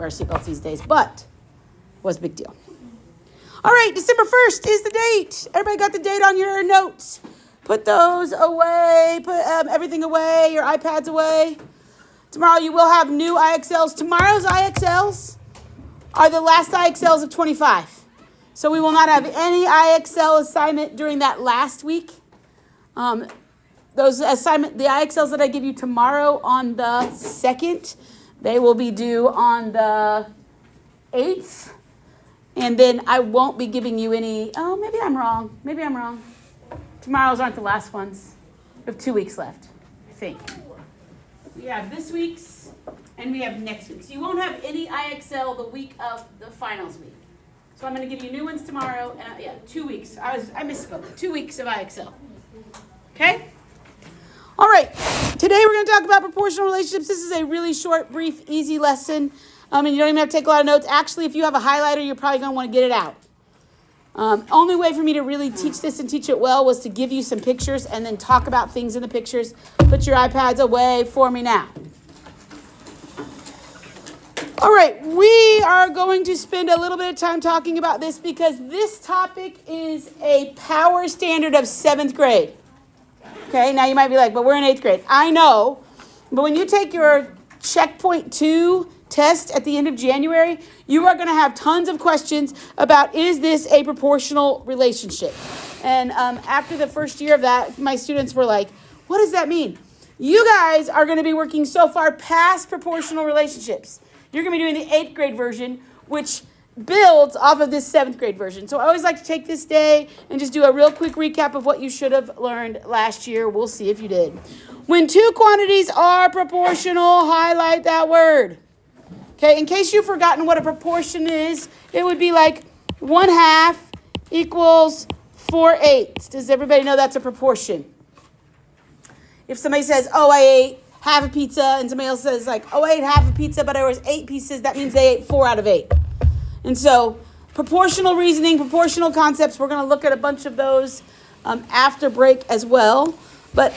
wear seatbelts these days, but it was a big deal. All right, December 1st is the date. Everybody got the date on your notes. Put those away. Put everything away, your iPads away. Tomorrow you will have new IXLs. Tomorrow's IXLs are the last IXLs of 25. So we will not have any IXL assignment during that last week. The IXLs that I give you tomorrow on the 2nd, they will be due on the 8th. And then I won't be giving you any, maybe I'm wrong. Tomorrow's aren't the last ones. We have 2 weeks left, I think. We have this week's and we have next week's. You won't have any IXL the week of the finals week. So I'm going to give you new ones tomorrow. And 2 weeks. I misspoke. 2 weeks of IXL. Okay? All right. Today we're going to talk about proportional relationships. This is a really short, brief, easy lesson. And you don't even have to take a lot of notes. Actually, if you have a highlighter, you're probably going to want to get it out. Only way for me to really teach this and teach it well was to give you some pictures and then talk about things in the pictures. Put your iPads away for me now. All right, we are going to spend a little bit of time talking about this because this topic is a power standard of 7th grade. Okay, now you might be like, but we're in 8th grade. I know, but when you take your checkpoint 2 test at the end of January, you are going to have tons of questions about, is this a proportional relationship? And after the first year of that, my students were like, what does that mean? You guys are going to be working so far past proportional relationships. You're going to be doing the 8th grade version, which builds off of this 7th grade version. So I always like to take this day and just do a real quick recap of what you should have learned last year. We'll see if you did. When two quantities are proportional, highlight that word. Okay, in case you've forgotten what a proportion is, it would be like 1/2 equals 4/8. Does everybody know that's a proportion? If somebody says, I ate half a pizza, and somebody else says I ate half a pizza, but there was 8 pieces, that means they ate 4 out of 8. And so proportional reasoning, proportional concepts, we're going to look at a bunch of those after break as well. But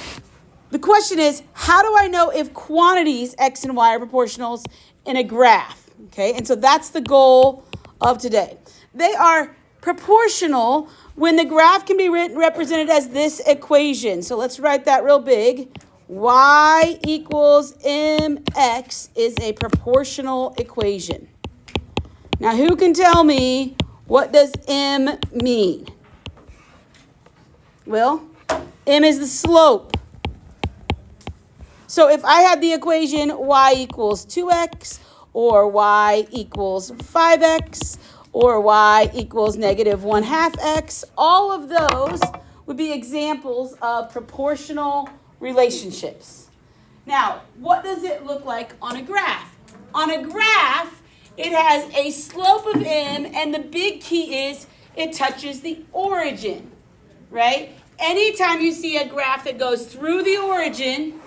the question is, how do I know if quantities X and Y are proportionals in a graph? Okay, and so that's the goal of today. They are proportional when the graph can be represented as this equation. So let's write that real big. Y equals mx is a proportional equation. Now, who can tell me what does m mean? Well, m is the slope. So if I had the equation y equals 2x, or y equals 5x, or y equals negative 1/2 x, all of those would be examples of proportional relationships. Now, what does it look like on a graph? On a graph, it has a slope of m, and the big key is it touches the origin, right? Anytime you see a graph that goes through the origin,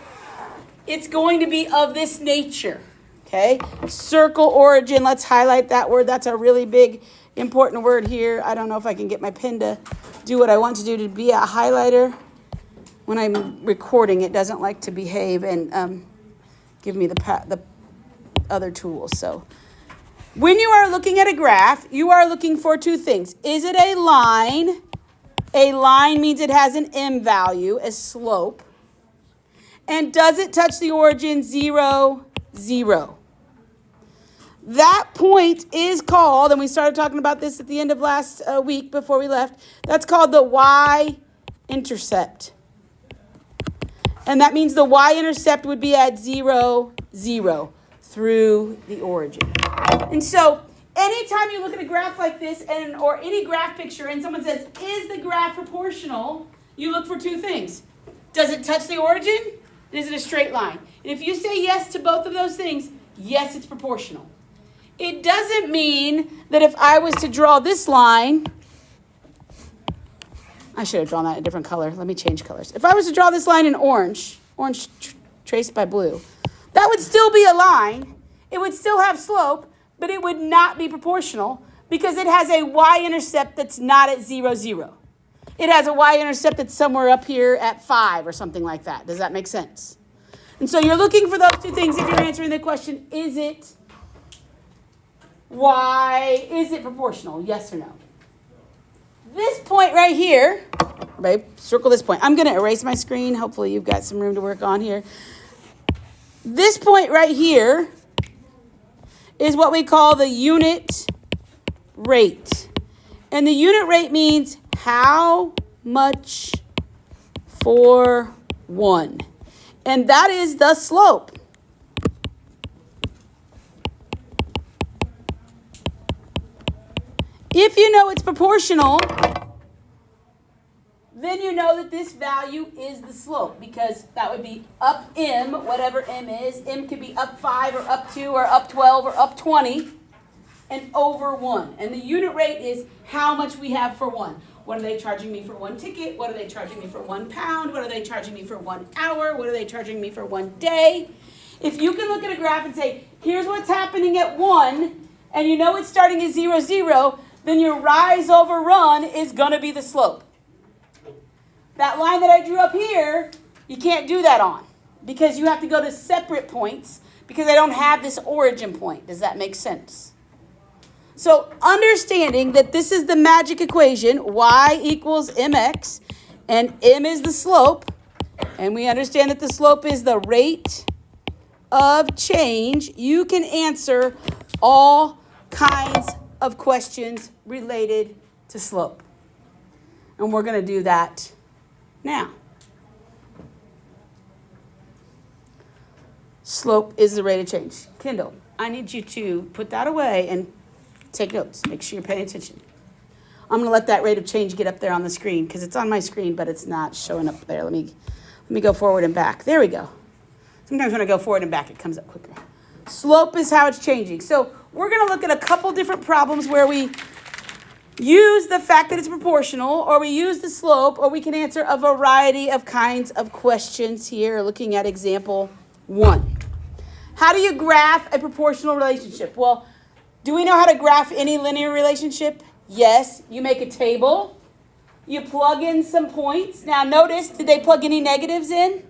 it's going to be of this nature, okay? Circle origin, let's highlight that word. That's a really big, important word here. I don't know if I can get my pen to do what I want to do to be a highlighter. When I'm recording, it doesn't like to behave and give me the other tools. So when you are looking at a graph, you are looking for 2 things. Is it a line? A line means it has an m value, a slope. And does it touch the origin 0, 0? That point is called, and we started talking about this at the end of last week before we left, that's called the y-intercept. And that means the y-intercept would be at 0, 0 through the origin. And so anytime you look at a graph like this or any graph picture and someone says, is the graph proportional? You look for 2 things. Does it touch the origin? Is it a straight line? And if you say yes to both of those things, yes, it's proportional. It doesn't mean that if I was to draw this line, I should have drawn that in a different color. Let me change colors. If I was to draw this line in orange traced by blue, that would still be a line. It would still have slope, but it would not be proportional because it has a y-intercept that's not at 0, 0. It has a y-intercept that's somewhere up here at 5 or something like that. Does that make sense? And so you're looking for those 2 things if you're answering the question, is it why is it proportional? Yes or no? This point right here, right, circle this point. I'm going to erase my screen. Hopefully you've got some room to work on here. This point right here is what we call the unit rate. And the unit rate means how much for 1. And that is the slope. If you know it's proportional, then you know that this value is the slope, because that would be up m, whatever m is. M could be up 5 or up 2 or up 12 or up 20 and over 1. And the unit rate is how much we have for 1. What are they charging me for 1 ticket? What are they charging me for 1 pound? What are they charging me for 1 hour? What are they charging me for 1 day? If you can look at a graph and say, here's what's happening at 1, and you know it's starting at 0, 0, then your rise over run is going to be the slope. That line that I drew up here, you can't do that on, because you have to go to separate points, because I don't have this origin point. Does that make sense? So understanding that this is the magic equation, y equals mx, and m is the slope, and we understand that the slope is the rate of change, you can answer all kinds of questions related to slope. And we're going to do that now. Slope is the rate of change. Kendall, I need you to put that away and take notes. Make sure you're paying attention. I'm going to let that rate of change get up there on the screen, because it's on my screen, but it's not showing up there. Let me go forward and back. There we go. Sometimes when I go forward and back, it comes up quicker. Slope is how it's changing. So we're going to look at a couple different problems where we use the fact that it's proportional, or we use the slope, or we can answer a variety of kinds of questions here, looking at example 1. How do you graph a proportional relationship? Well, do we know how to graph any linear relationship? Yes. You make a table. You plug in some points. Now notice, did they plug any negatives in?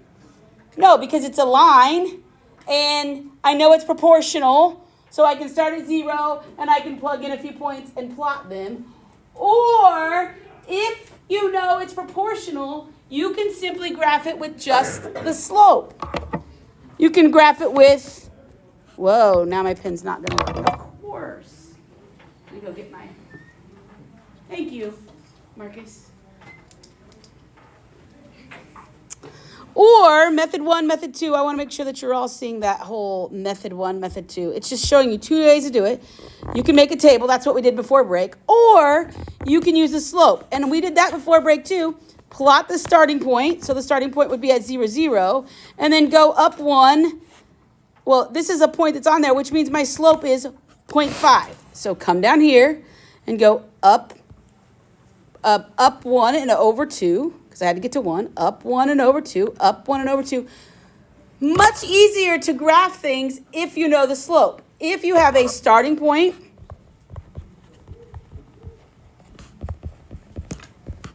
No, because it's a line, and I know it's proportional, so I can start at 0, and I can plug in a few points and plot them. Or, if you know it's proportional, you can simply graph it with just the slope. You can graph it with, whoa, now my pen's not going to work. Of course. Let me go get my, thank you, Marcus. Or method 1, method 2. I want to make sure that you're all seeing that whole method 1, method 2. It's just showing you 2 ways to do it. You can make a table. That's what we did before break. Or you can use the slope. And we did that before break too. Plot the starting point. So the starting point would be at 0, 0. And then go up 1. Well, this is a point that's on there, which means my slope is 0.5. So come down here and go up 1 and over 2. Because I had to get to 1, up 1 and over 2, up 1 and over 2. Much easier to graph things if you know the slope. If you have a starting point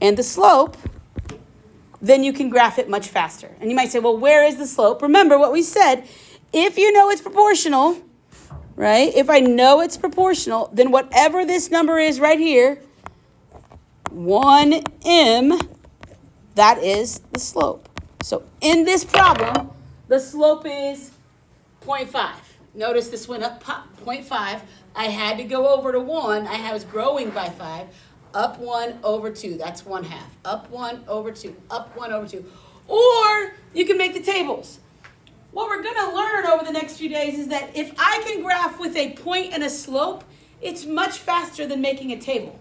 and the slope, then you can graph it much faster. And you might say, well, where is the slope? Remember what we said. If you know it's proportional, right? If I know it's proportional, then whatever this number is right here, 1m, that is the slope. So in this problem, the slope is 0.5. Notice this went up 0.5. I had to go over to 1. I was growing by 5. Up 1 over 2. That's 1/2. Up 1 over 2. Up 1 over 2. Or you can make the tables. What we're going to learn over the next few days is that if I can graph with a point and a slope, it's much faster than making a table.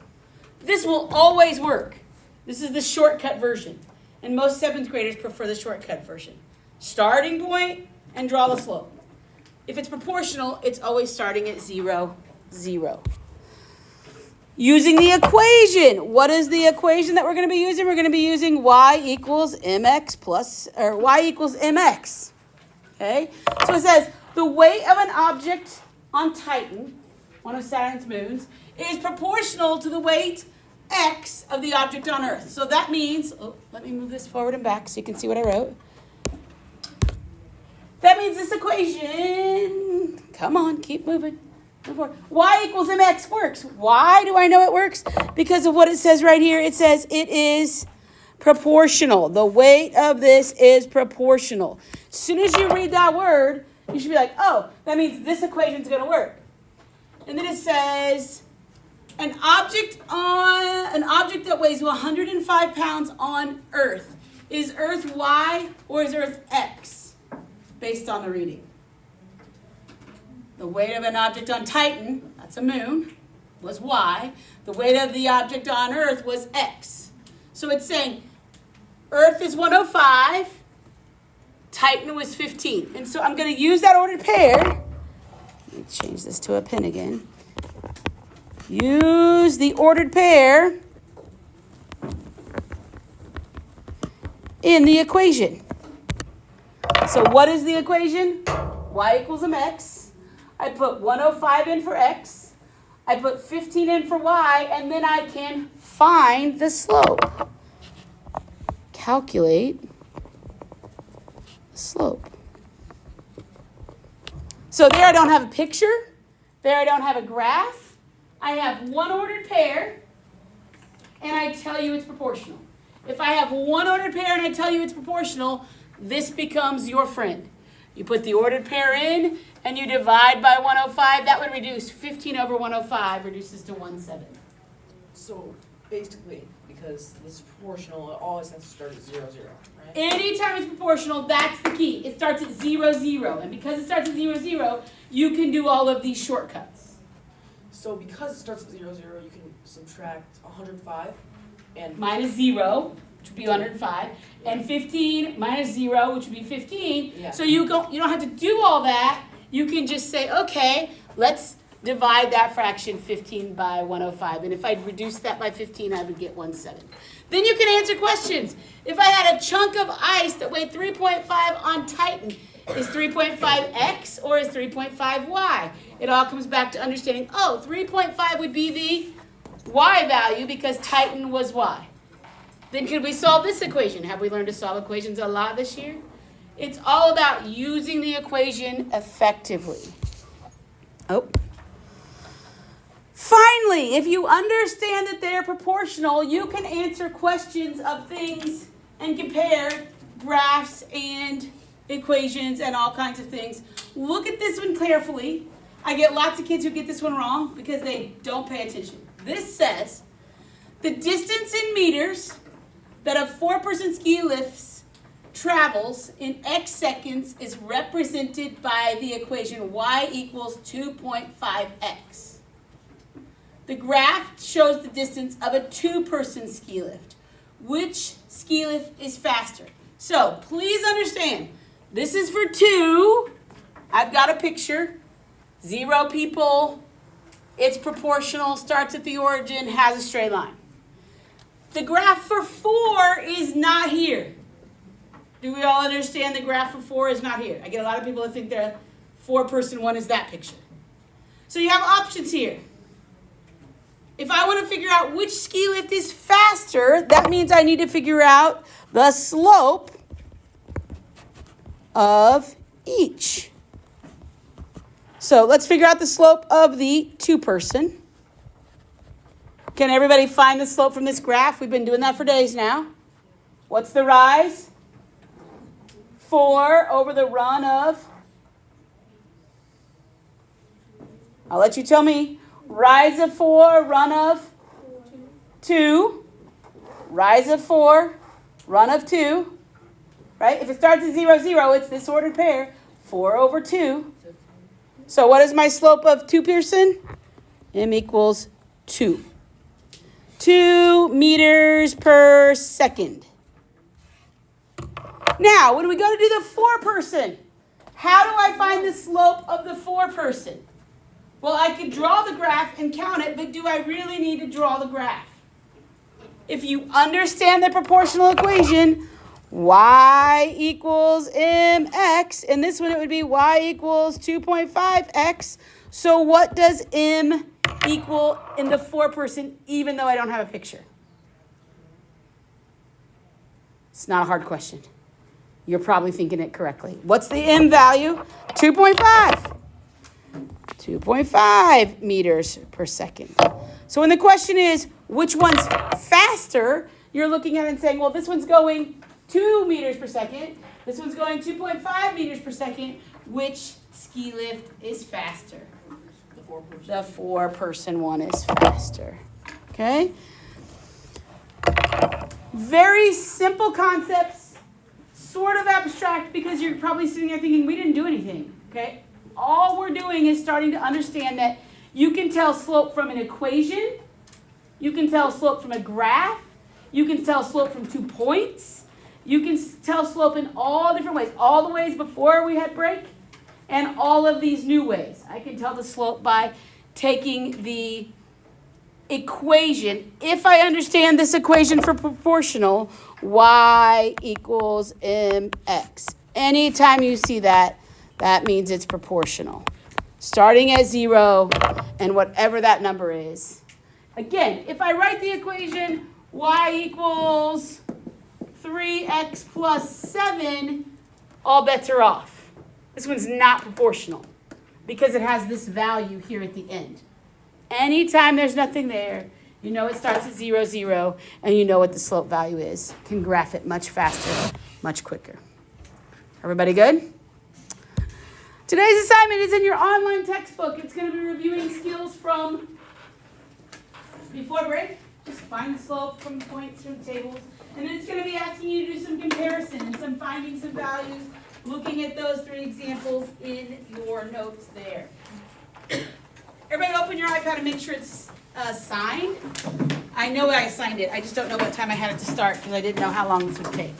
This will always work. This is the shortcut version. And most 7th graders prefer the shortcut version. Starting point and draw the slope. If it's proportional, it's always starting at 0, 0. Using the equation. What is the equation that we're going to be using? We're going to be using y equals mx plus, or y equals mx. Okay? So it says the weight of an object on Titan, one of Saturn's moons, is proportional to the weight x of the object on Earth. So that means, let me move this forward and back so you can see what I wrote. That means this equation, come on, keep moving. Y equals mx works. Why do I know it works? Because of what it says right here. It says it is proportional. The weight of this is proportional. As soon as you read that word, you should be like, oh, that means this equation is going to work. And then it says an object that weighs 105 pounds on Earth. Is Earth Y or is Earth X? Based on the reading. The weight of an object on Titan, that's a moon, was Y. The weight of the object on Earth was X. So it's saying Earth is 105, Titan was 15. And so I'm going to use that ordered pair. Let me change this to a pen again. Use the ordered pair in the equation. So what is the equation? Y equals mx. I put 105 in for x. I put 15 in for y, and then I can find the slope. Calculate the slope. So there I don't have a picture. There I don't have a graph. I have one ordered pair, and I tell you it's proportional. If I have one ordered pair and I tell you it's proportional, this becomes your friend. You put the ordered pair in, and you divide by 105. That would reduce 15 over 105, reduces to 1/7. So basically, because this is proportional, it always has to start at 0, 0, right? Anytime it's proportional, that's the key. It starts at 0, 0. And because it starts at 0, 0, you can do all of these shortcuts. So because it starts at 0, 0, you can subtract 105 and Minus 0, which would be 105, and 15 minus 0, which would be 15. Yeah. So you don't have to do all that. You can just say, okay, let's divide that fraction 15 by 105. And if I reduce that by 15, I would get 1/7. Then you can answer questions. If I had a chunk of ice that weighed 3.5 on Titan, is 3.5 x or is 3.5 y? It all comes back to understanding, 3.5 would be the y value because Titan was y. Then could we solve this equation? Have we learned to solve equations a lot this year? It's all about using the equation effectively. Finally, if you understand that they're proportional, you can answer questions of things and compare graphs and equations and all kinds of things. Look at this one carefully. I get lots of kids who get this one wrong because they don't pay attention. This says the distance in meters that a 4-person ski lift travels in x seconds is represented by the equation y equals 2.5x. The graph shows the distance of a 2-person ski lift. Which ski lift is faster? So please understand, this is for 2. I've got a picture. 0 people. It's proportional, starts at the origin, has a straight line. The graph for 4 is not here. Do we all understand the graph for 4 is not here? I get a lot of people that think the 4-person one is that picture. So you have options here. If I want to figure out which ski lift is faster, that means I need to figure out the slope of each. So let's figure out the slope of the 2-person. Can everybody find the slope from this graph? We've been doing that for days now. What's the rise? 4 over the run of, I'll let you tell me. Rise of 4, run of 2. Rise of 4, run of 2. Right? If it starts at 0, 0, it's this ordered pair. 4 over 2. So what is my slope of 2-person? M equals 2. 2 meters per second. Now, when we go to do the 4-person, how do I find the slope of the 4-person? Well, I could draw the graph and count it, but do I really need to draw the graph? If you understand the proportional equation, y equals mx, and this one it would be y equals 2.5x. So what does m equal in the 4-person, even though I don't have a picture? It's not a hard question. You're probably thinking it correctly. What's the m value? 2.5. 2.5 meters per second. So when the question is, which one's faster, you're looking at it and saying, well, this one's going 2 meters per second. This one's going 2.5 meters per second. Which ski lift is faster? The 4-person. The 4-person one is faster. Okay? Very simple concepts, sort of abstract because you're probably sitting there thinking, we didn't do anything. Okay? All we're doing is starting to understand that you can tell slope from an equation, you can tell slope from a graph, you can tell slope from 2 points, you can tell slope in all different ways, all the ways before we had break, and all of these new ways. I can tell the slope by taking the equation. If I understand this equation for proportional, y equals mx. Anytime you see that, that means it's proportional. Starting at 0 and whatever that number is. Again, if I write the equation y equals 3x plus 7, all bets are off. This one's not proportional because it has this value here at the end. Anytime there's nothing there, you know it starts at 0, 0, and you know what the slope value is. You can graph it much faster, much quicker. Everybody good? Today's assignment is in your online textbook. It's going to be reviewing skills from before break. Just find the slope from points from tables. And then it's going to be asking you to do some comparison and some finding some values, looking at those 3 examples in your notes there. Everybody open your iPad and make sure it's signed. I know I signed it. I just don't know what time I had it to start because I didn't know how long this would take.